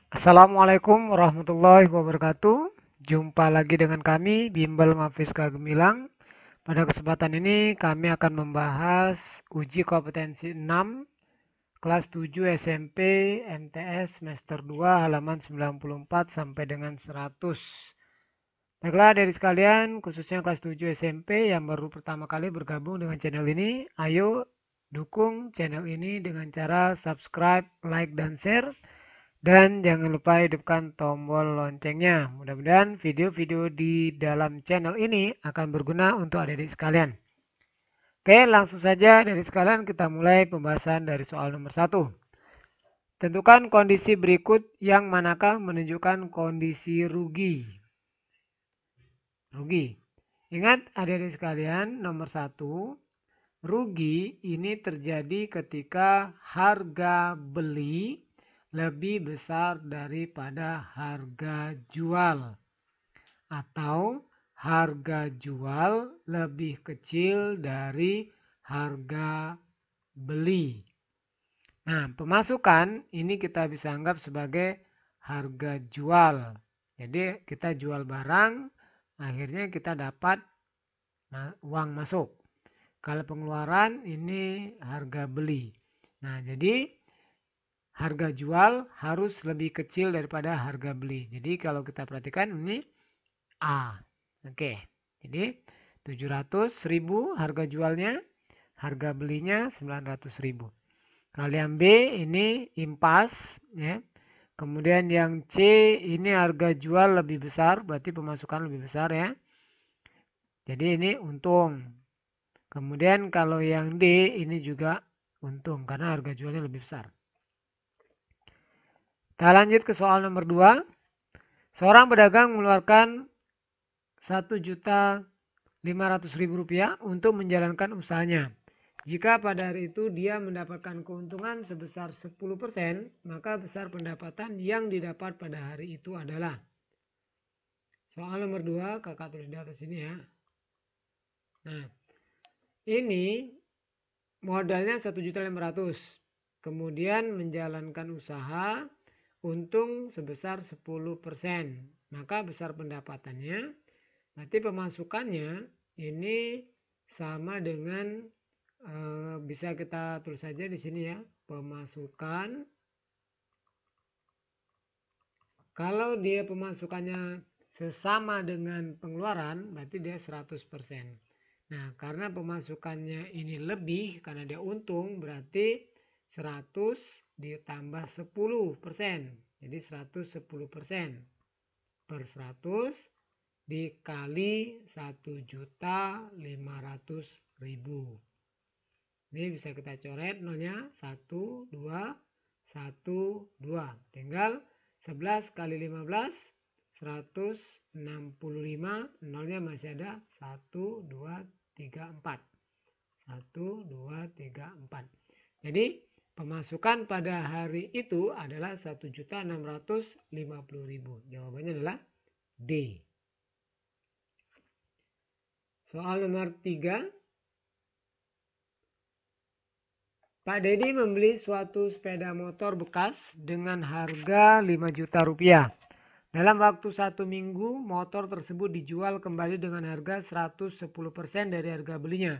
Assalamualaikum warahmatullahi wabarakatuh. Jumpa lagi dengan kami, Bimbel Mafiska Gemilang. Pada kesempatan ini kami akan membahas uji kompetensi 6 kelas 7 SMP MTS semester 2 halaman 94 sampai dengan 100. Baiklah dari sekalian, khususnya kelas 7 SMP yang baru pertama kali bergabung dengan channel ini, ayo dukung channel ini dengan cara subscribe, like, dan share. Dan jangan lupa hidupkan tombol loncengnya. Mudah-mudahan video-video di dalam channel ini akan berguna untuk adik-adik sekalian. Oke, langsung saja dari sekalian kita mulai pembahasan dari soal nomor 1. Tentukan kondisi berikut yang manakah menunjukkan kondisi rugi. Rugi. Ingat adik-adik sekalian, nomor 1, rugi ini terjadi ketika harga beli lebih besar daripada harga jual atau harga jual lebih kecil dari harga beli. Nah, pemasukan ini kita bisa anggap sebagai harga jual. Jadi kita jual barang, akhirnya kita dapat uang masuk. Kalau pengeluaran ini harga beli. Nah, jadi harga jual harus lebih kecil daripada harga beli. Jadi kalau kita perhatikan ini A. Oke. Jadi 700.000 harga jualnya, harga belinya 900.000. Kalau yang B ini impas ya. Kemudian yang C ini harga jual lebih besar, berarti pemasukan lebih besar ya. Jadi ini untung. Kemudian kalau yang D ini juga untung karena harga jualnya lebih besar. Kita lanjut ke soal nomor 2. Seorang pedagang mengeluarkan Rp1.500.000 untuk menjalankan usahanya. Jika pada hari itu dia mendapatkan keuntungan sebesar 10%, maka besar pendapatan yang didapat pada hari itu adalah. Soal nomor 2, kakak tulis di atas sini ya. Nah, ini modalnya 1.500.000. Kemudian menjalankan usaha, untung sebesar 10%. Maka besar pendapatannya, berarti pemasukannya ini sama dengan bisa kita tulis saja di sini ya, pemasukan. Kalau dia pemasukannya sesama dengan pengeluaran, berarti dia 100%. Nah, karena pemasukannya ini lebih, karena dia untung, berarti 100 ditambah 10%. Jadi 110% per 100 dikali 1.500.000. Ini bisa kita coret nolnya 1, 2, 1, 2. Tinggal 11 kali 15, 165. Nolnya masih ada 1, 2, 3, 4. 1, 2, 3, 4. Jadi pemasukan pada hari itu adalah 1.650.000. Jawabannya adalah D. Soal nomor 3. Pak Dedi membeli suatu sepeda motor bekas dengan harga 5 juta rupiah. Dalam waktu 1 minggu, motor tersebut dijual kembali dengan harga 110% dari harga belinya.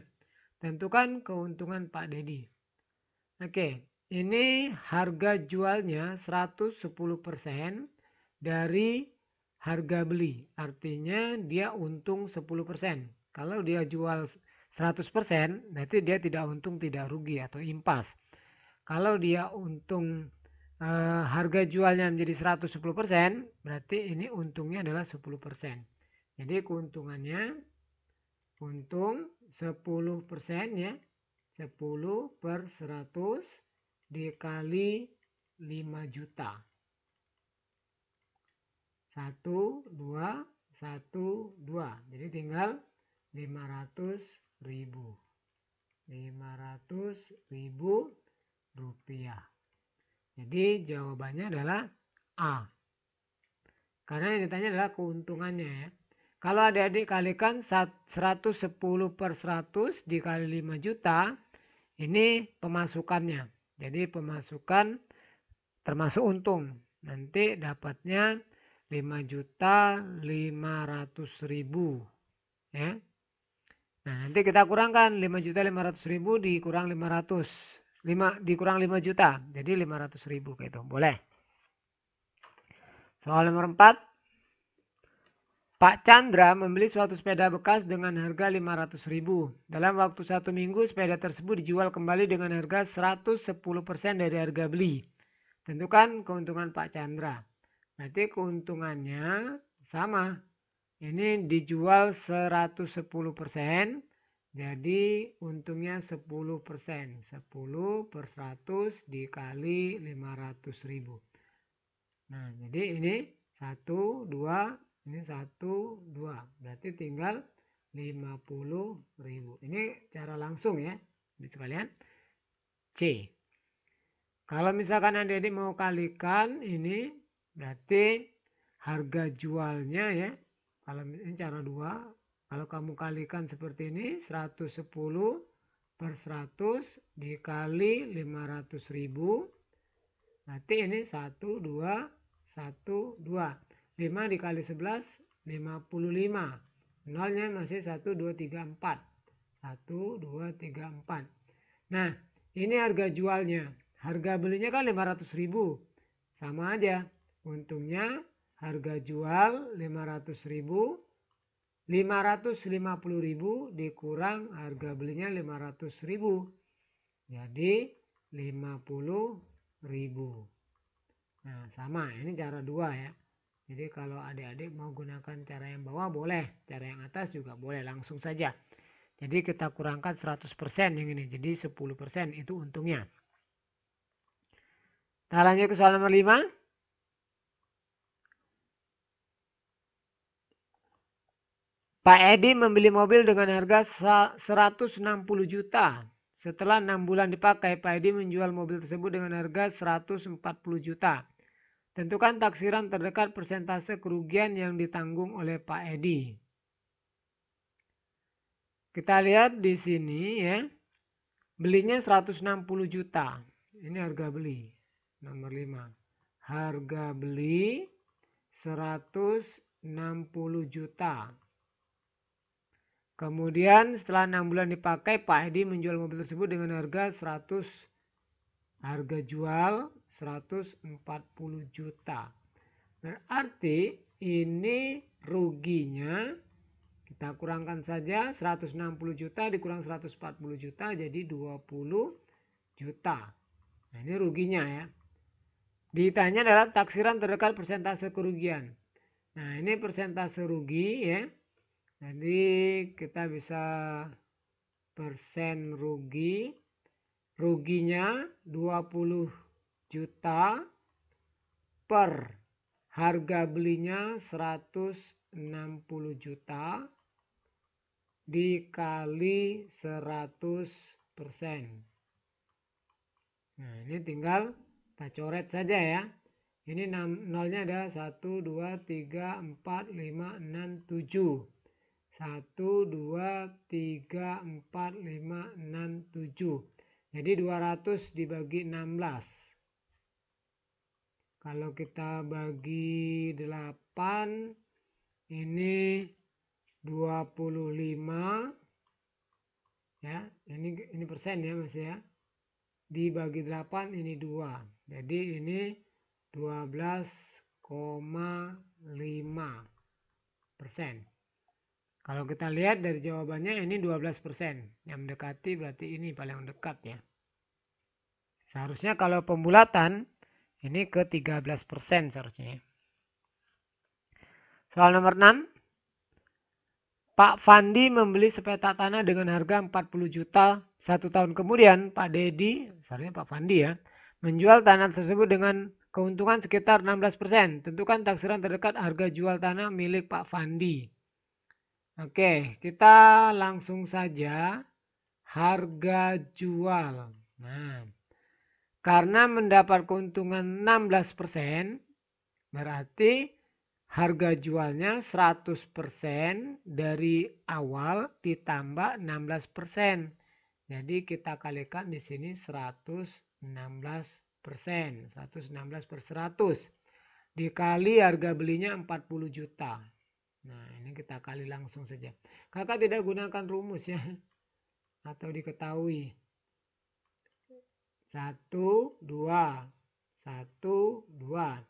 Tentukan keuntungan Pak Dedi. Oke, ini harga jualnya 110% dari harga beli. Artinya dia untung 10%. Kalau dia jual 100%, berarti dia tidak untung, tidak rugi atau impas. Kalau dia untung harga jualnya menjadi 110%, berarti ini untungnya adalah 10%. Jadi keuntungannya untung 10% ya. 10 per 100 dikali 5 juta. 1, 2, 1, 2. Jadi tinggal 500.000. 500.000 rupiah. Jadi jawabannya adalah A. Karena yang ditanya adalah keuntungannya ya. Kalau adik-adik kalikan 110 per 100 dikali 5 juta, ini pemasukannya. Jadi pemasukan termasuk untung. nanti dapatnya 5.500.000 ya. Nah, nanti kita kurangkan 5.500.000 dikurang 500. 5 dikurang 5 juta. Jadi 500.000 kayak itu. Boleh. Soal nomor 4. Pak Chandra membeli suatu sepeda bekas dengan harga 500.000. Dalam waktu 1 minggu sepeda tersebut dijual kembali dengan harga 110% dari harga beli. Tentukan keuntungan Pak Chandra. Berarti keuntungannya sama. Ini dijual 110%. Jadi untungnya 10%. 10 per 100 dikali 500.000. Nah, jadi ini 1, 2, ini 1, 2. Berarti tinggal 50.000. Ini cara langsung ya. Jadi sekalian. C. Kalau misalkan adik-adik mau kalikan ini berarti harga jualnya ya. Kalau ini cara 2. Kalau kamu kalikan seperti ini 110 per 100 dikali 500.000. Berarti ini 1, 2, 1, 2. 5 dikali 11, 55. Nolnya masih 1, 2, 3, 4. 1, 2, 3, 4. Nah, ini harga jualnya. Harga belinya kan 500.000. Sama aja. Untungnya harga jual 500.000. 550.000 dikurang harga belinya 500.000. Jadi 50.000. Nah, sama. Ini cara 2 ya. Jadi kalau adik-adik mau gunakan cara yang bawah boleh. Cara yang atas juga boleh. Langsung saja. Jadi kita kurangkan 100% yang ini. Jadi 10% itu untungnya. Kita lanjut ke soal nomor 5. Pak Edi membeli mobil dengan harga 160 juta. Setelah 6 bulan dipakai, Pak Edi menjual mobil tersebut dengan harga 140 juta. Tentukan taksiran terdekat persentase kerugian yang ditanggung oleh Pak Edi. Kita lihat di sini ya. Belinya 160 juta. Ini harga beli. Nomor 5. Harga beli 160 juta. Kemudian setelah 6 bulan dipakai, Pak Edi menjual mobil tersebut dengan harga harga jual 140 juta. Berarti ini ruginya kita kurangkan saja 160 juta dikurang 140 juta jadi 20 juta. Nah, ini ruginya ya. Ditanya adalah taksiran terdekat persentase kerugian. Nah, ini persentase rugi ya. Jadi kita bisa persen rugi. Ruginya 20 juta per harga belinya 160 juta dikali 100%. Nah, ini tinggal kita coret saja ya. Ini nolnya ada 1, 2, 3, 4, 5, 6, 7. 1, 2, 3, 4, 5, 6, 7. Jadi 200 dibagi 16. Kalau kita bagi 8, ini 25. Ya, ini persen ya Mas ya. Dibagi 8 ini 2. Jadi ini 12,5%. Kalau kita lihat dari jawabannya ini 12%. Yang mendekati berarti ini paling dekat ya. Seharusnya kalau pembulatan ini ke 13% seharusnya. Soal nomor 6. Pak Fandi membeli sepetak tanah dengan harga 40 juta. 1 tahun kemudian Pak Dedi, seharusnya Pak Fandi ya, menjual tanah tersebut dengan keuntungan sekitar 16%. Tentukan taksiran terdekat harga jual tanah milik Pak Fandi. Oke, kita langsung saja harga jual. Nah, karena mendapat keuntungan 16%, berarti harga jualnya 100% dari awal ditambah 16%. Jadi kita kalikan di sini 116%. 116 per 100. dikali harga belinya 40 juta. Nah, ini kita kali langsung saja. Kakak tidak gunakan rumus ya, atau diketahui. 1, 2, 1, 2.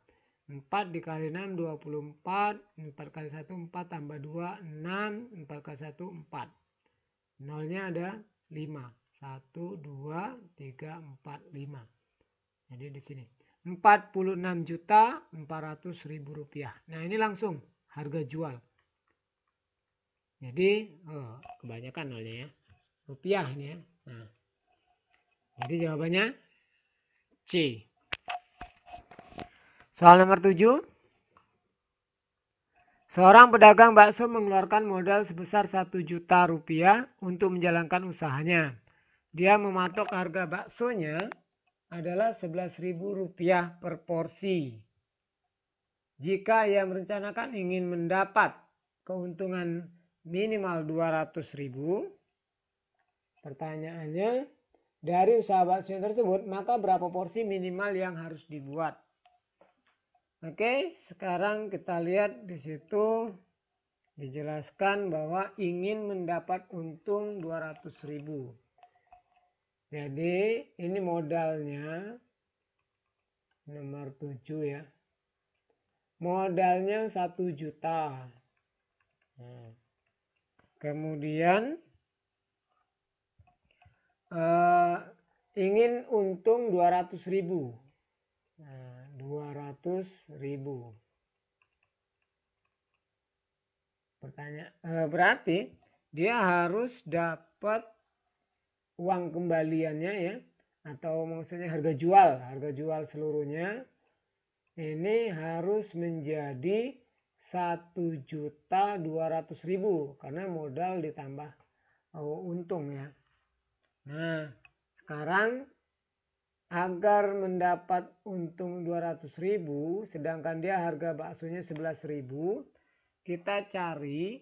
4 dikali 6, 24. 4 kali 1, 4 tambah 2, 6. 4 kali 1, 4. Nolnya ada 5. 1, 2, 3, 4, 5. Jadi di sini 46.400.000 rupiah. Nah, ini langsung harga jual. Jadi kebanyakan nolnya ya. Rupiah ini ya. Nah, jadi jawabannya C. Soal nomor 7. Seorang pedagang bakso mengeluarkan modal sebesar 1 juta rupiah untuk menjalankan usahanya. Dia mematok harga baksonya adalah 11.000 rupiah per porsi. Jika ia merencanakan ingin mendapat keuntungan minimal 200.000, pertanyaannya, dari usaha bakso tersebut, maka berapa porsi minimal yang harus dibuat? Oke, sekarang kita lihat di situ dijelaskan bahwa ingin mendapat untung 200.000. Jadi ini modalnya nomor 7 ya. Modalnya 1 juta. Nah, kemudian ingin untung 200.000. Nah, 200.000. Berarti dia harus dapat uang kembaliannya ya, atau maksudnya harga jual seluruhnya ini harus menjadi 1.200.000 karena modal ditambah untung ya. Nah, sekarang agar mendapat untung 200.000 sedangkan dia harga baksonya 11.000, kita cari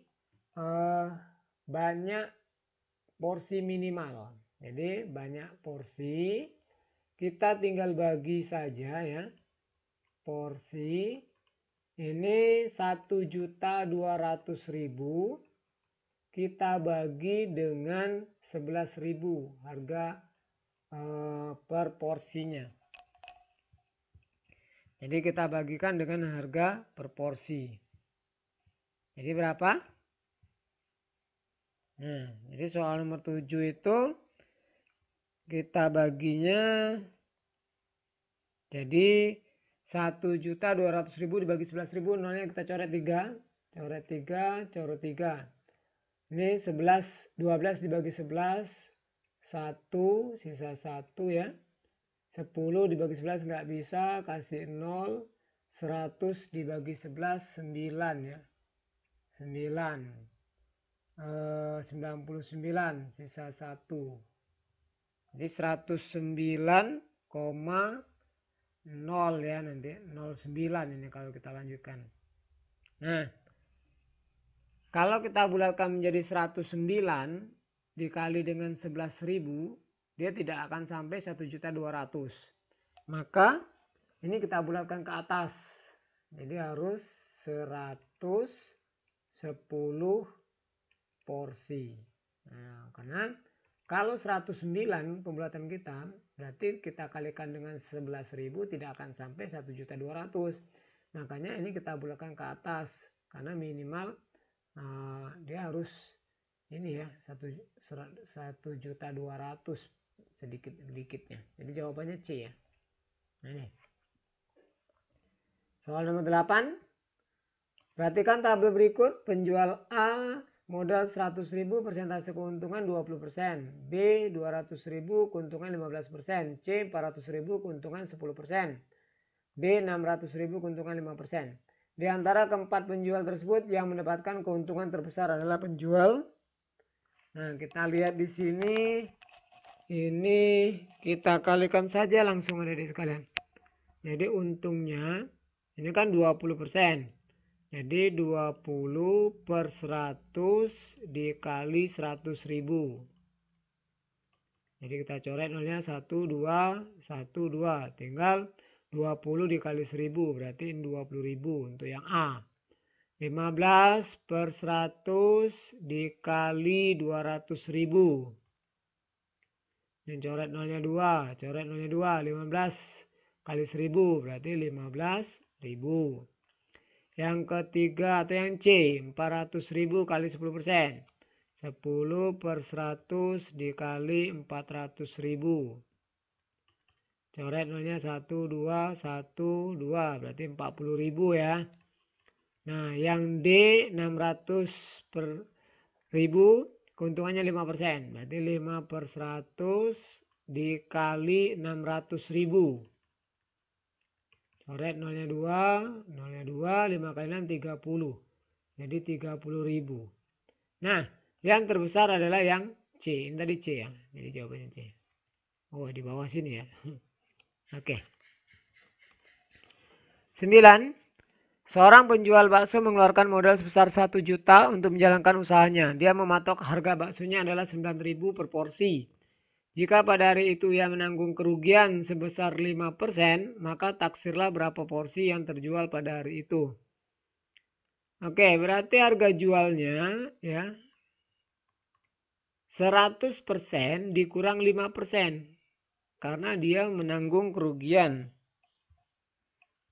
banyak porsi minimal. Jadi banyak porsi, kita tinggal bagi saja ya. Porsi ini 1.200.000 kita bagi dengan 11.000 harga per porsinya. Jadi kita bagikan dengan harga per porsi. Jadi berapa? Nah, jadi soal nomor 7 itu kita baginya jadi 1.200.000 dibagi 11.000, nolnya kita coret 3. Coret 3, coret 3. Ini 12 dibagi 11, 1, sisa 1 ya. 10 dibagi 11 nggak bisa, kasih 0. 100 dibagi 11, 9 ya. 99, sisa 1. Jadi 109,0 ya nanti. 09 ini kalau kita lanjutkan. Nah, kalau kita bulatkan menjadi 109 dikali dengan 11.000, dia tidak akan sampai 1.200.000. Maka ini kita bulatkan ke atas. Jadi harus 110 porsi. Nah, karena kalau 109 pembulatan kita, berarti kita kalikan dengan 11.000 tidak akan sampai 1.200.000. Makanya ini kita bulatkan ke atas karena minimal dia harus ini ya 1.200.000 sedikitnya. Jadi jawabannya C ya. Nah, ini. Soal nomor 8. Perhatikan tabel berikut. Penjual A modal 100.000, persentase keuntungan 20%. B 200.000, keuntungan 15%. C 400.000, keuntungan 10%. D 600.000, keuntungan 5%. Di antara keempat penjual tersebut yang mendapatkan keuntungan terbesar adalah penjual. Nah, kita lihat di sini. Ini kita kalikan saja langsung adik-adik sekalian. Jadi untungnya ini kan 20%. Jadi 20 per 100 dikali 100.000. Jadi kita coret nolnya 1, 2, 1, 2. Tinggal 20 dikali 1000 berarti 20.000 untuk yang A. 15 per 100 dikali 200.000. Ini coret nolnya 2, coret nolnya 2, 15 kali 1000 berarti 15.000. Yang ketiga atau yang C, 400.000 kali 10%. 10 per 100 dikali 400.000. Coret nolnya 1, 2, 1, 2. Berarti 40.000 ya. Nah yang D 600 per 1000 keuntungannya 5%. Berarti 5 per 100 dikali 600.000. Coret nolnya 2, 5 kali 6 30. Jadi 30.000. Nah yang terbesar adalah yang C. Ini tadi C ya. Jadi jawabannya C. Oh di bawah sini ya. Oke. 9. Seorang penjual bakso mengeluarkan modal sebesar 1 juta untuk menjalankan usahanya. Dia mematok harga baksonya adalah 9.000 per porsi. Jika pada hari itu ia menanggung kerugian sebesar 5%, maka taksirlah berapa porsi yang terjual pada hari itu. Oke, berarti harga jualnya ya 100% dikurang 5%. Karena dia menanggung kerugian.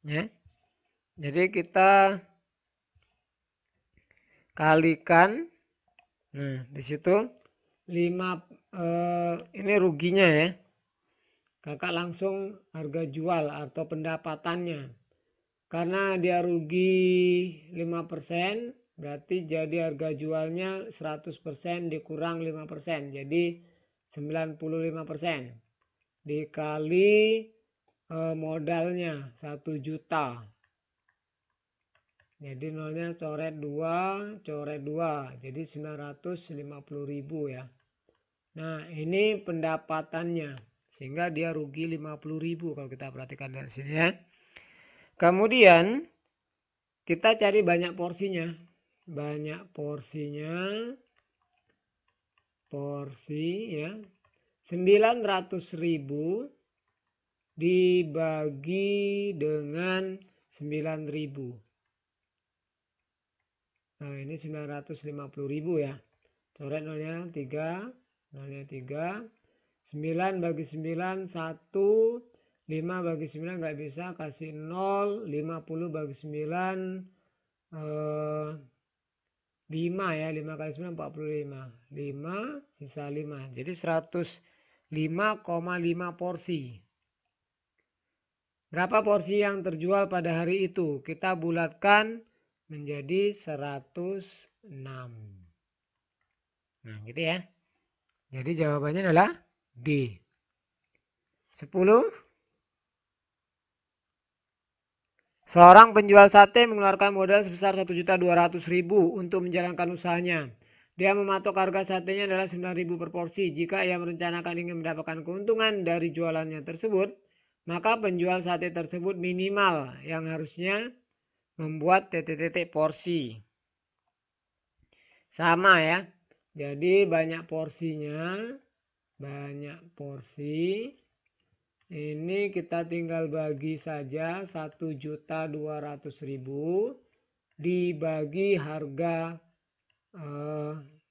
Ya. Jadi kita kalikan. Nah, di situ 5 ini ruginya ya. Kakak langsung harga jual atau pendapatannya. Karena dia rugi 5%, berarti jadi harga jualnya 100% dikurang 5%. Jadi 95%. Dikali modalnya 1 juta. Jadi nolnya coret 2, coret 2. Jadi 950.000 ya. Nah ini pendapatannya. Sehingga dia rugi 50.000 kalau kita perhatikan dari sini ya. Kemudian kita cari banyak porsinya. Banyak porsinya. Porsi ya. 900.000 dibagi dengan 9.000. Nah ini 950.000 ya. Coret nolnya 3. Nolnya 3. 9 bagi 9 1. 5 bagi 9 nggak bisa. Kasih 0. 50 bagi 9 5 ya. 5 kali 9 45. 5 sisa 5. Jadi 105,5 porsi. Berapa porsi yang terjual pada hari itu? Kita bulatkan menjadi 106. Nah gitu ya. Jadi jawabannya adalah D. 10. Seorang penjual sate mengeluarkan modal sebesar 1.200.000 untuk menjalankan usahanya. Dia mematok harga satenya adalah 9.000 per porsi. Jika ia merencanakan ingin mendapatkan keuntungan dari jualannya tersebut, maka penjual sate tersebut minimal yang harusnya membuat titik-titik porsi. Sama ya. Jadi banyak porsinya. Banyak porsi. Ini kita tinggal bagi saja 1.200.000 dibagi harga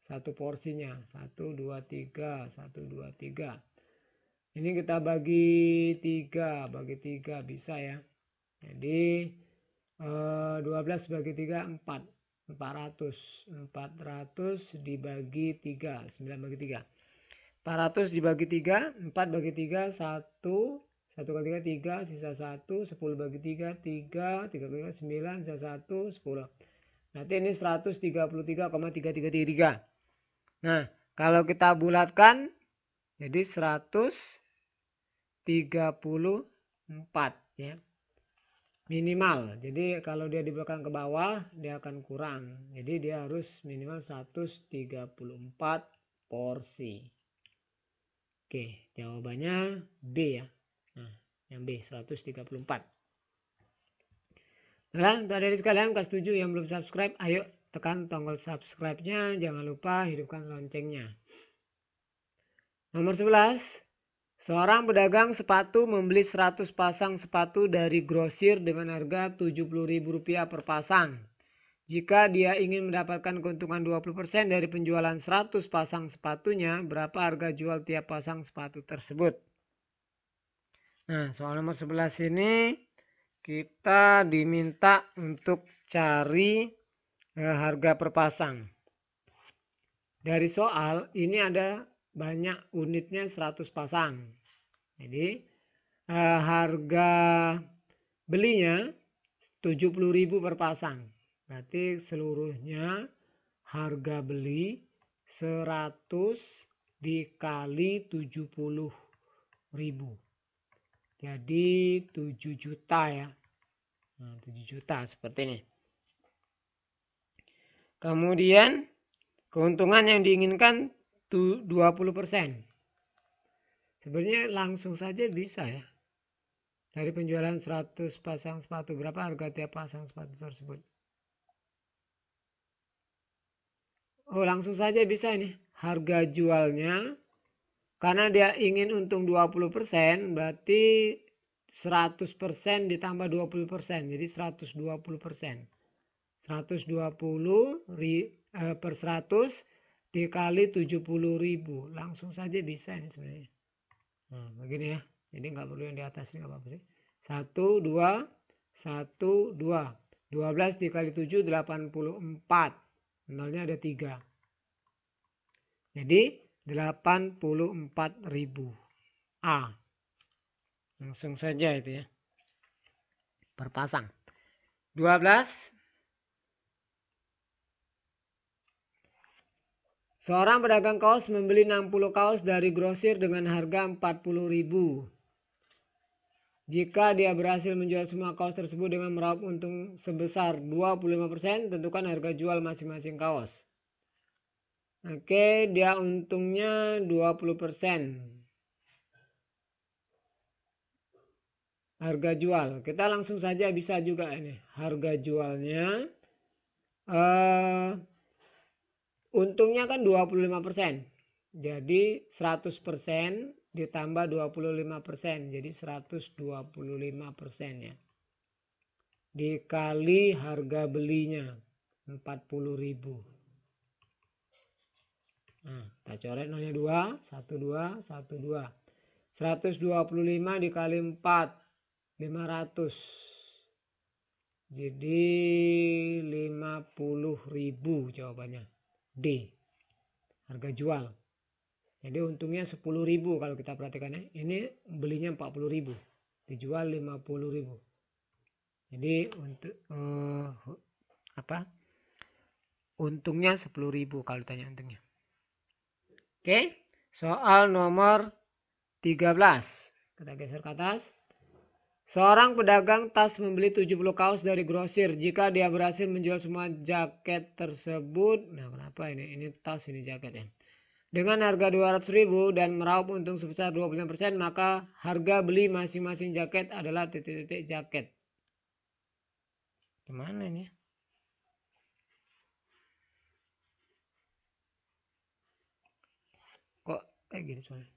satu porsinya. 1, 2, 3. 1, 2, 3. Ini kita bagi 3. Bagi 3 bisa ya. Jadi 12 bagi 3 4. 400 dibagi 3. 9 bagi 3. 400 dibagi 3, 4 bagi 3, 1, 1 kali 3, 3, sisa 1, 10 bagi 3, 3, 3 kali 3, 9, sisa 1, 10. Nanti ini 133,333. Nah, kalau kita bulatkan, jadi 134 ya. Minimal. Jadi kalau dia dibulatkan ke bawah, dia akan kurang. Jadi dia harus minimal 134 porsi. Oke, jawabannya B ya. Nah, yang B 134. Nah, untuk adik sekalian kelas 7 yang belum subscribe, ayo tekan tombol subscribe-nya. Jangan lupa hidupkan loncengnya. Nomor 11. Seorang pedagang sepatu membeli 100 pasang sepatu dari grosir dengan harga Rp70.000 per pasang. Jika dia ingin mendapatkan keuntungan 20% dari penjualan 100 pasang sepatunya, berapa harga jual tiap pasang sepatu tersebut? Nah, soal nomor 11 ini kita diminta untuk cari harga per pasang. Dari soal ini ada banyak unitnya 100 pasang. Jadi harga belinya 70.000 per pasang. Berarti seluruhnya harga beli 100 dikali 70.000. Jadi 7 juta ya. Nah, 7 juta seperti ini. Kemudian keuntungan yang diinginkan 20%. Sebenarnya langsung saja bisa ya. Dari penjualan 100 pasang sepatu, berapa harga tiap pasang sepatu tersebut? Oh, langsung saja bisa ini. Harga jualnya, karena dia ingin untung 20%, berarti 100% ditambah 20%. Jadi 120%. 120 per 100 dikali 70.000. Langsung saja bisa ini sebenarnya. Nah, begini ya. Jadi nggak perlu yang di atas ini, nggak apa-apa sih. 1, 2, 1, 2. 12 dikali 7, 84. Nolnya ada 3. Jadi 84.000 A. Langsung saja itu ya. Per pasang. 12. Seorang pedagang kaos membeli 60 kaos dari grosir dengan harga 40.000. Jika dia berhasil menjual semua kaos tersebut dengan meraup untung sebesar 25%, tentukan harga jual masing-masing kaos. Oke, dia untungnya 20%. Harga jual. Kita langsung saja bisa juga ini. Harga jualnya untungnya kan 25%. Jadi 100% ditambah 25%. Jadi 125% ya. Dikali harga belinya 40.000. Nah, kita coret nolnya 2, 1, 2, 1, 2. 125 dikali 4, 500. Jadi 50.000 jawabannya. D. Harga jual. Jadi untungnya 10.000 kalau kita perhatikan ya. Ini belinya 40.000. Dijual 50.000. Jadi untuk untungnya 10.000 kalau ditanya untungnya. Oke, soal nomor 13. Kita geser ke atas. Seorang pedagang tas membeli 70 kaos dari grosir. Jika dia berhasil menjual semua jaket tersebut. Nah, kenapa ini? Ini tas, ini jaket ya. Dengan harga 200.000 dan meraup untung sebesar 25%, maka harga beli masing-masing jaket adalah titik-titik jaket. Gimana ini? Kok kayak gini soalnya?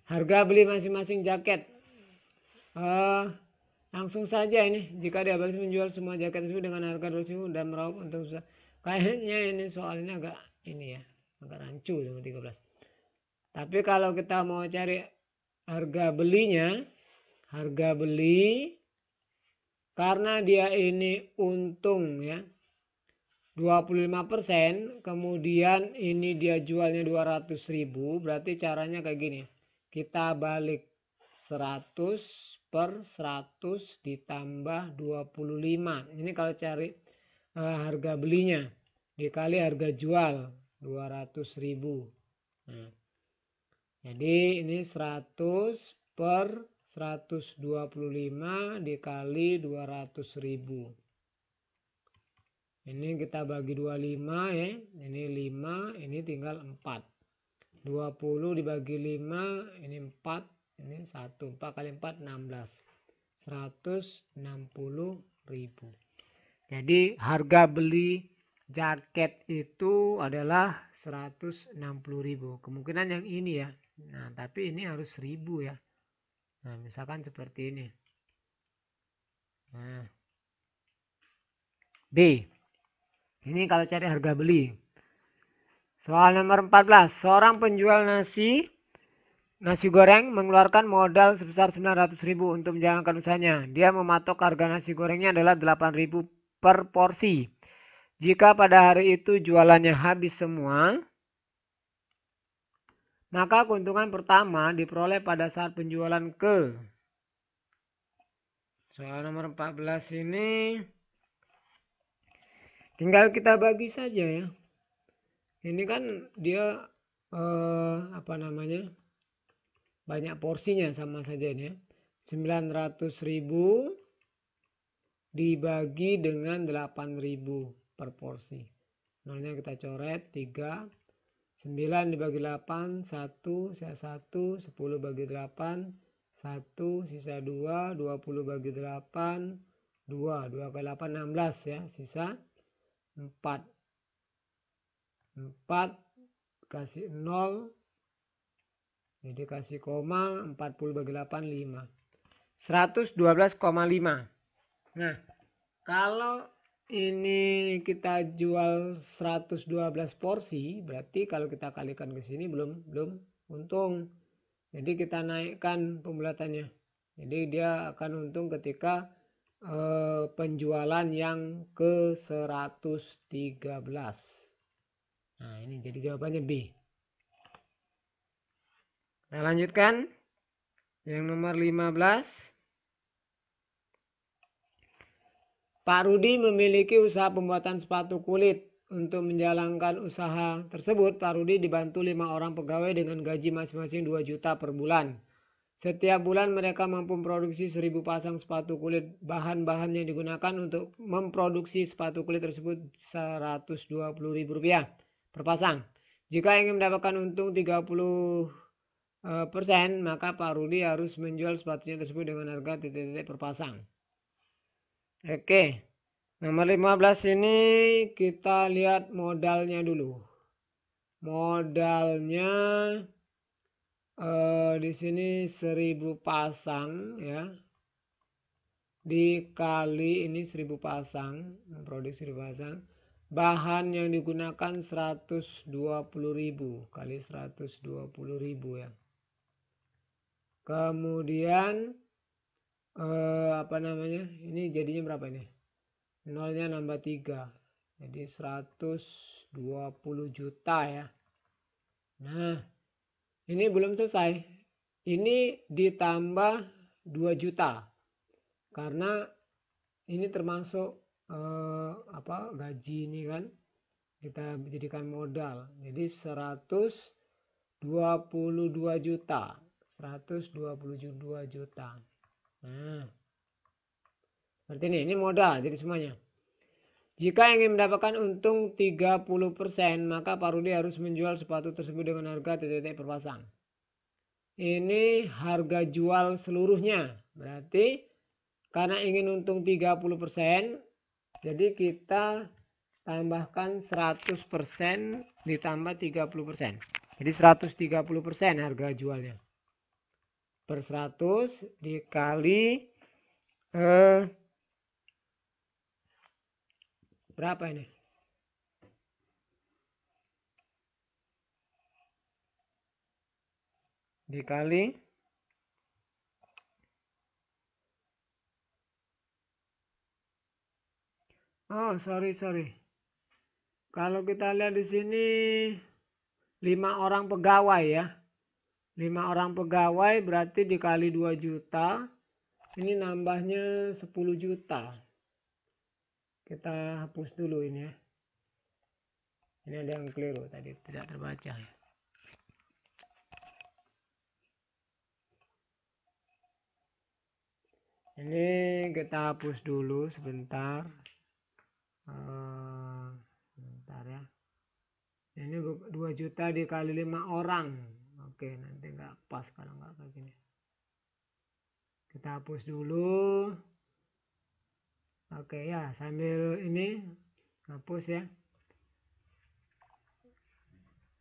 Harga beli masing-masing jaket. Langsung saja ini. Jika dia berhasil menjual semua jaket tersebut dengan harga 200.000 dan meraup untung sebesar. Kayaknya ini soalnya agak ini ya. Agak rancu dengan 13. Tapi kalau kita mau cari harga belinya. Harga beli. Karena dia ini untung ya. 25%, kemudian ini dia jualnya 200.000, berarti caranya kayak gini. Kita balik 100 per 100 ditambah 25. Ini kalau cari harga belinya dikali harga jual 200.000. Nah, jadi ini 100 per 125 dikali 200.000. Ini kita bagi 25 ya. Ini 5, ini tinggal 4. 20 dibagi 5, ini 4, ini 1. 4 kali 4, 16. 160.000. Jadi harga beli jaket itu adalah 160.000. Kemungkinan yang ini ya. Nah, tapi ini harus 1000 ya. Nah, misalkan seperti ini. Nah, B. Ini kalau cari harga beli. Soal nomor 14. Seorang penjual nasi goreng mengeluarkan modal sebesar 900.000 untuk menjalankan usahanya. Dia mematok harga nasi gorengnya adalah 8.000 per porsi. Jika pada hari itu jualannya habis semua, maka keuntungan pertama diperoleh pada saat penjualan ke. Soal nomor 14 ini tinggal kita bagi saja ya. Ini kan dia banyak porsinya, sama saja ini ya. 900.000 dibagi dengan 8.000 per porsi. Nolnya kita coret 3. 9 dibagi 8 1, sisa 1, 10 bagi 8 1, sisa 2, 20 bagi 8 2, 2 kali 8 16 ya, sisa 4 kasih 0, jadi kasih koma, 40 bagi 8 5, 112,5. Nah, kalau ini kita jual 112 porsi, berarti kalau kita kalikan ke sini belum untung. Jadi kita naikkan pembulatannya. Jadi dia akan untung ketika penjualan yang ke 113. Nah, ini jadi jawabannya B. Kita lanjutkan. Yang nomor 15. Pak Rudi memiliki usaha pembuatan sepatu kulit. Untuk menjalankan usaha tersebut, Pak Rudi dibantu 5 orang pegawai dengan gaji masing-masing 2 juta per bulan. Setiap bulan mereka mampu memproduksi 1000 pasang sepatu kulit. Bahan-bahan yang digunakan untuk memproduksi sepatu kulit tersebut Rp120.000 per pasang. Jika ingin mendapatkan untung 30%, maka Pak Rudi harus menjual sepatunya tersebut dengan harga titik-titik per pasang. Oke, nomor 15 ini kita lihat modalnya dulu. Modalnya di sini 1000 pasang ya, dikali ini 1000 pasang, memproduksi 1000 pasang. Bahan yang digunakan 120.000 kali 120.000 ya. Kemudian ini jadinya berapa ini? Nolnya nambah 3. Jadi 120 juta ya. Nah, ini belum selesai. Ini ditambah 2 juta. Karena ini termasuk gaji ini kan. Kita jadikan modal. Jadi 122 juta. 122 juta. Nah, seperti ini modal jadi semuanya. Jika ingin mendapatkan untung 30%, maka Pak Rudi harus menjual sepatu tersebut dengan harga titik-titik per pasang. Ini harga jual seluruhnya. Berarti karena ingin untung 30%, jadi kita tambahkan 100% ditambah 30%. Jadi 130% harga jualnya. Per 100 dikali berapa ini? Dikali sorry. Kalau kita lihat di sini 5 orang pegawai ya. 5 orang pegawai berarti dikali 2 juta. Ini nambahnya 10 juta. Kita hapus dulu ini ya. Ini ada yang keliru tadi, tidak terbaca ya. Ini kita hapus dulu sebentar. Sebentar ya. Ini 2 juta dikali 5 orang. Oke, nanti nggak pas kalau nggak kayak gini. Kita hapus dulu. Oke ya, sambil ini hapus ya.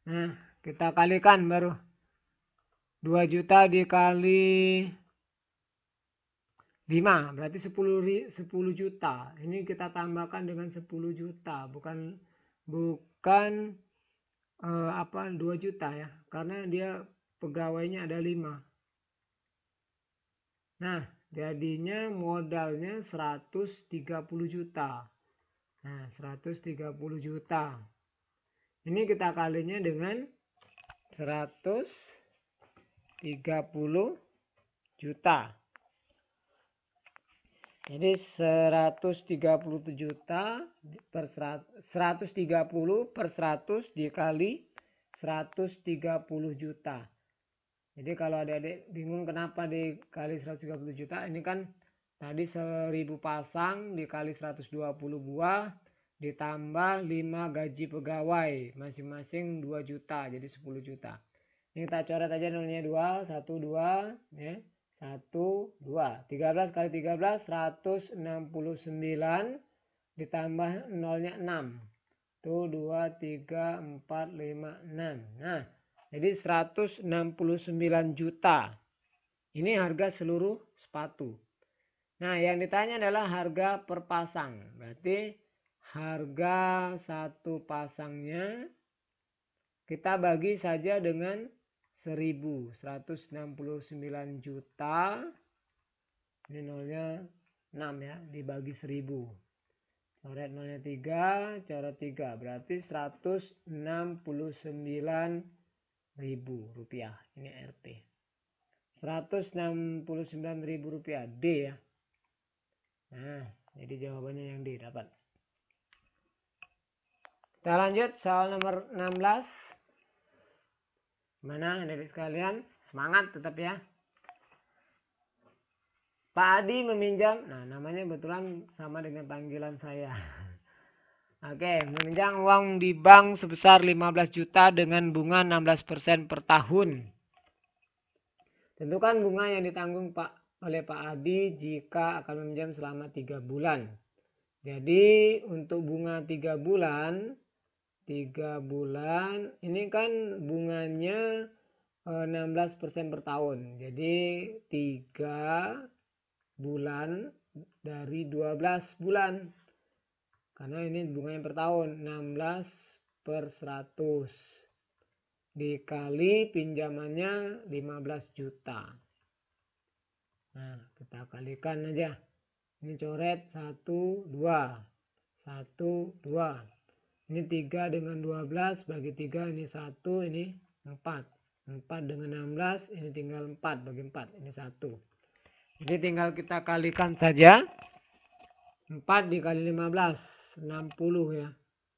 Nah, kita kalikan baru. 2 juta dikali 5 berarti 10 juta. Ini kita tambahkan dengan 10 juta, bukan 2 juta ya, karena dia pegawainya ada 5. Nah, jadinya modalnya 130 juta. Nah, 130 juta. Ini kita kalinya dengan 130 juta. Jadi 130 juta per 130 per 100 dikali 130 juta. Jadi kalau adik-adik bingung kenapa dikali 130 juta, ini kan tadi 1000 pasang dikali 120 buah ditambah 5 gaji pegawai masing-masing 2 juta, jadi 10 juta. Ini kita coret aja nolnya 2, 1, 2 ya. 1, 2, 13 kali 13 169 ditambah nolnya 6. Tuh 2, 3, 4, 5, 6. Nah, jadi 169 juta. Ini harga seluruh sepatu. Nah, yang ditanya adalah harga per pasang. Berarti harga satu pasangnya kita bagi saja dengan 1000. 169 juta. Ini nolnya 6 ya, dibagi 1000. Coret nolnya 3, coret 3. Berarti 169.000 rupiah. Ini RP. 169.000 rupiah. D ya. Nah, jadi jawabannya yang D dapat. Kita lanjut soal nomor 16. Mana adik sekalian? Semangat tetap ya. Pak Adi meminjam. Nah, namanya kebetulan sama dengan panggilan saya. Oke, meminjam uang di bank sebesar 15 juta dengan bunga 16% per tahun. Tentukan bunga yang ditanggung oleh Pak Adi jika akan meminjam selama 3 bulan. Jadi untuk bunga 3 bulan ini kan bunganya 16% per tahun. Jadi 3 bulan dari 12 bulan. Karena ini bunganya per tahun, 16 per 100. Dikali pinjamannya 15 juta. Nah, kita kalikan aja. Ini coret 1, 2. 1, 2. Ini 3 dengan 12 bagi 3, ini 1, ini 4. 4 dengan 16, ini tinggal 4 bagi 4, ini 1. Jadi tinggal kita kalikan saja. 4 dikali 15, 60 ya.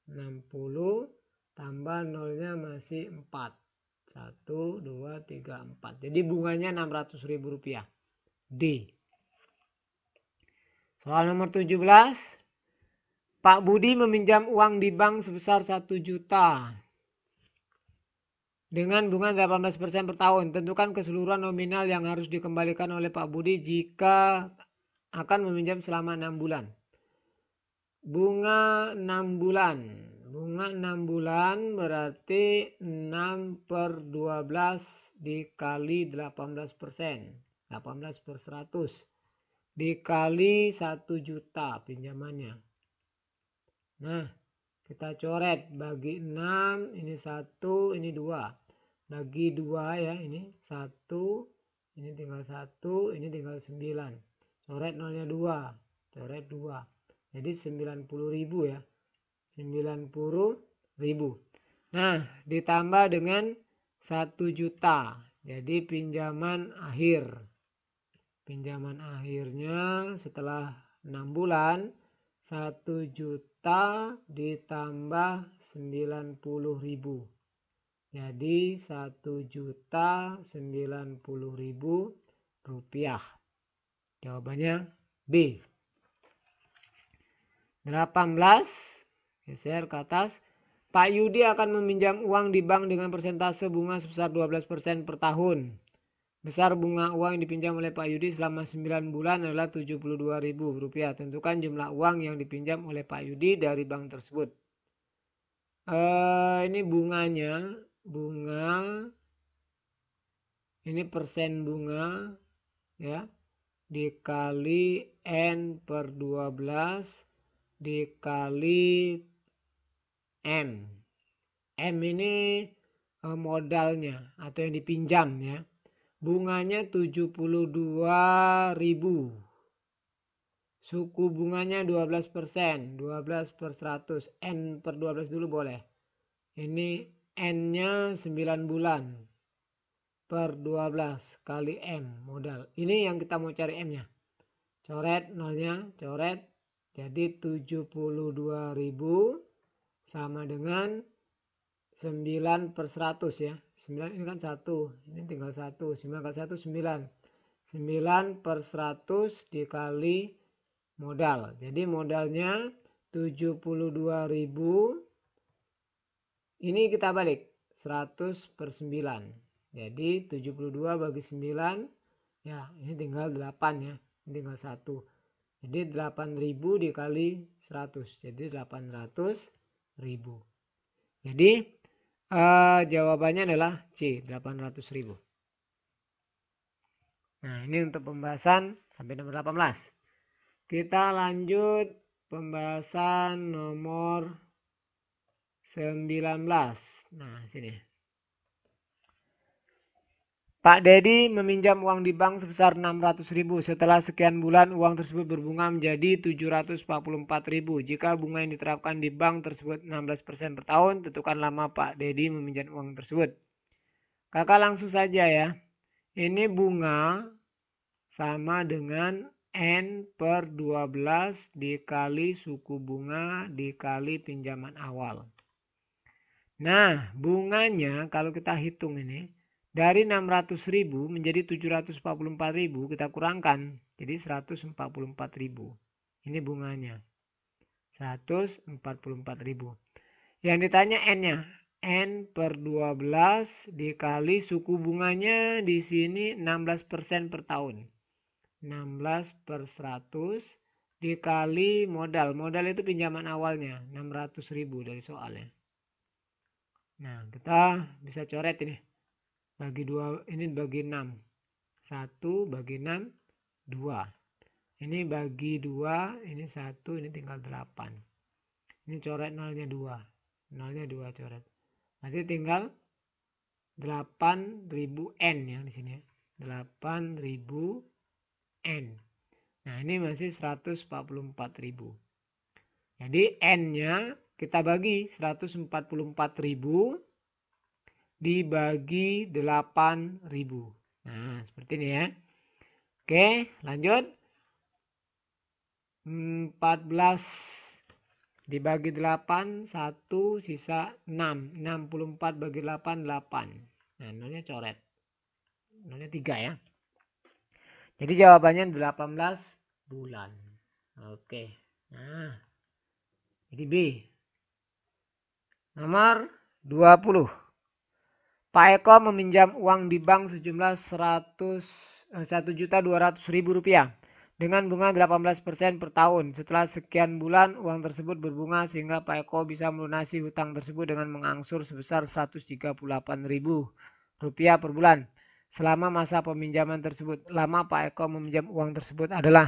60 tambah nolnya masih 4. 1, 2, 3, 4. Jadi bunganya 600.000 rupiah. D. Soal nomor 17. Pak Budi meminjam uang di bank sebesar 1 juta. Dengan bunga 18% per tahun. Tentukan keseluruhan nominal yang harus dikembalikan oleh Pak Budi jika akan meminjam selama 6 bulan. Bunga 6 bulan. Bunga 6 bulan berarti 6 per 12 dikali 18%. 18 per 100. Dikali 1 juta pinjamannya. Nah, kita coret. Bagi 6, ini 1, ini 2. Bagi 2 ya, ini 1, ini tinggal 1, ini tinggal 9. Coret nolnya 2. Coret 2. Jadi 90.000 ya. 90.000. Nah, ditambah dengan 1 juta. Jadi pinjaman akhir. Pinjaman akhirnya setelah 6 bulan 1 juta ditambah 90.000. Jadi 1.090.000 rupiah. Jawabannya B. 18. Geser ke atas. Pak Yudi akan meminjam uang di bank dengan persentase bunga sebesar 12% per tahun. Besar bunga uang yang dipinjam oleh Pak Yudi selama 9 bulan adalah Rp72.000. Tentukan jumlah uang yang dipinjam oleh Pak Yudi dari bank tersebut. Ini bunganya. Bunga Ini persen bunga ya, dikali N per 12 dikali M. M ini modalnya atau yang dipinjam ya. Bunganya 72.000. Suku bunganya 12%, 12 per 100. N per 12 dulu boleh. Ini N-nya 9 bulan per 12 kali M modal. Ini yang kita mau cari M-nya. Coret nolnya, coret. Jadi 72.000 sama dengan 9 per 100 ya. 9 ini kan 1. Ini tinggal 1. 9 kali 1 9. 9 per 100 dikali modal. Jadi modalnya 72.000. Ini kita balik. 100 per 9. Jadi 72 bagi 9. Ya ini tinggal 8 ya. Ini tinggal 1. Jadi 8.000 dikali 100. Jadi 800.000. Jadi jawabannya adalah C, 800.000. Nah ini untuk pembahasan sampai nomor 18. Kita lanjut pembahasan nomor 19. Nah sini. Pak Dedi meminjam uang di bank sebesar 600.000. Setelah sekian bulan uang tersebut berbunga menjadi 744.000. Jika bunga yang diterapkan di bank tersebut 16% per tahun, tentukan lama Pak Dedi meminjam uang tersebut. Kakak langsung saja ya. Ini bunga sama dengan N per 12 dikali suku bunga dikali pinjaman awal. Nah bunganya kalau kita hitung ini. Dari 600.000 menjadi 744.000 kita kurangkan. Jadi 144.000. Ini bunganya. 144.000. Yang ditanya N-nya. N per 12 dikali suku bunganya di sini 16% per tahun. 16 per 100 dikali modal. Modal itu pinjaman awalnya. 600.000 dari soalnya. Nah kita bisa coret ini. Bagi 2, ini bagi 6. 1 bagi 6, 2. Ini bagi 2, ini 1, ini tinggal 8. Ini coret nolnya 2. Nolnya 2 coret. Nanti tinggal 8.000 N ya di sini. 8.000 N. Nah ini masih 144.000. Jadi N-nya kita bagi 144.000. Dibagi 8.000. Nah seperti ini ya. Oke lanjut. 14 dibagi 8 1 sisa 6. 64 bagi 8 8. Nah nolnya coret. Nolnya 3 ya. Jadi jawabannya 18 bulan. Oke. Nah jadi B. Nomor 20. Pak Eko meminjam uang di bank sejumlah Rp1.200.000 dengan bunga 18% per tahun. Setelah sekian bulan uang tersebut berbunga sehingga Pak Eko bisa melunasi hutang tersebut dengan mengangsur sebesar Rp138.000 per bulan. Selama masa peminjaman tersebut, lama Pak Eko meminjam uang tersebut adalah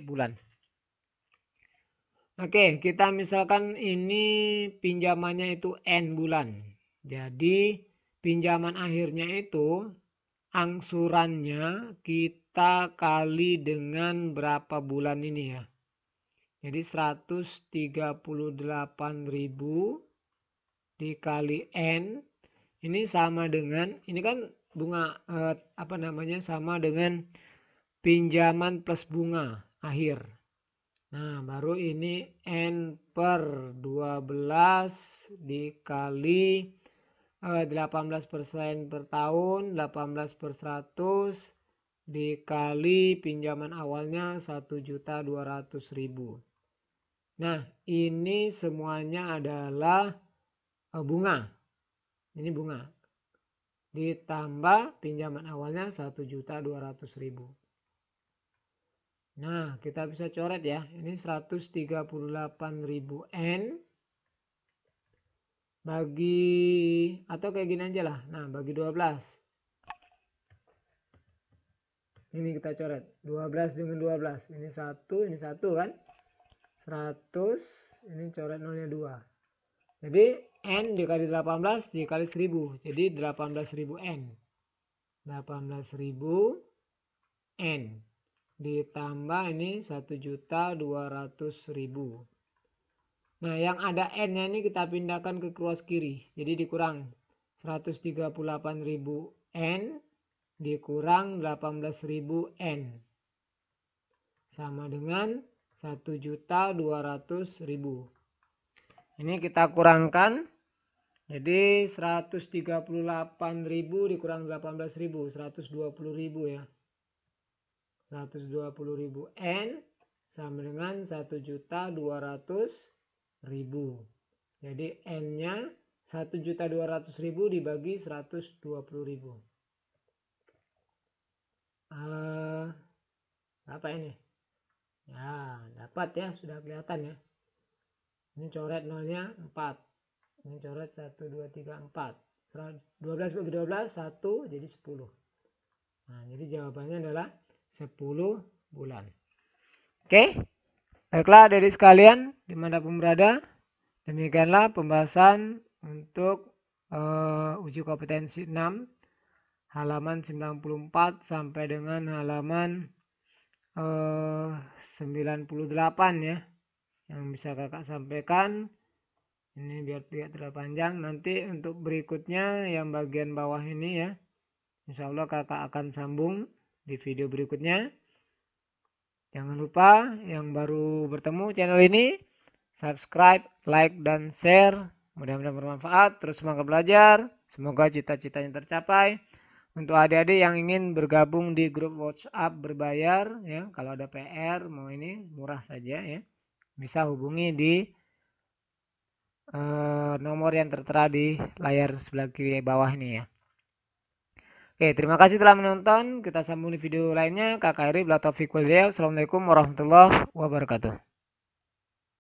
bulan. Oke, kita misalkan ini pinjamannya itu N bulan. Jadi pinjaman akhirnya itu angsurannya kita kali dengan berapa bulan ini ya. Jadi 138.000 dikali N. Ini sama dengan, ini kan bunga sama dengan pinjaman plus bunga akhir. Nah baru ini N per 12 dikali 18% per tahun, 18 per 100 dikali pinjaman awalnya 1.200.000. Nah ini semuanya adalah bunga. Ini bunga. Ditambah pinjaman awalnya 1.200.000. Nah kita bisa coret ya. Ini 138.000 N. Bagi atau kayak gini aja lah. Nah bagi 12. Ini kita coret 12 dengan 12. Ini 1 kan. 100, ini coret nolnya 2. Jadi N dikali 18 dikali 1000. Jadi 18.000 N. 18.000 N. Ditambah ini 1.200.000. Nah, yang ada N-nya ini kita pindahkan ke ruas kiri. Jadi dikurang 138.000 N dikurang 18.000 N. Sama dengan 1.200.000. Ini kita kurangkan. Jadi 138.000 dikurang 18.000. 120.000 ya. 120.000 N sama dengan 1.200.000. Jadi N-nya 1.200.000 dibagi 120.000. Apa ini? Ya, dapat ya, sudah kelihatan ya. Ini coret nolnya 4. Ini coret 1, 2, 3, 4. 12 bagi 12, 1 jadi 10. Nah, jadi jawabannya adalah 10 bulan. Oke. Baiklah adik-adik sekalian, dimanapun berada. Demikianlah pembahasan untuk uji kompetensi 6. Halaman 94 sampai dengan halaman 98 ya. Yang bisa kakak sampaikan. Ini biar tidak terlalu panjang. Nanti untuk berikutnya yang bagian bawah ini ya. Insya Allah kakak akan sambung di video berikutnya. Jangan lupa yang baru bertemu channel ini, subscribe, like, dan share. Mudah-mudahan bermanfaat. Terus semangat belajar. Semoga cita-citanya tercapai. Untuk adik-adik yang ingin bergabung di grup WhatsApp berbayar, ya, kalau ada PR mau ini murah saja ya, bisa hubungi di nomor yang tertera di layar sebelah kiri bawah ini ya. Oke, terima kasih telah menonton. Kita sambung di video lainnya. Kakak Eri, Assalamualaikum warahmatullahi wabarakatuh.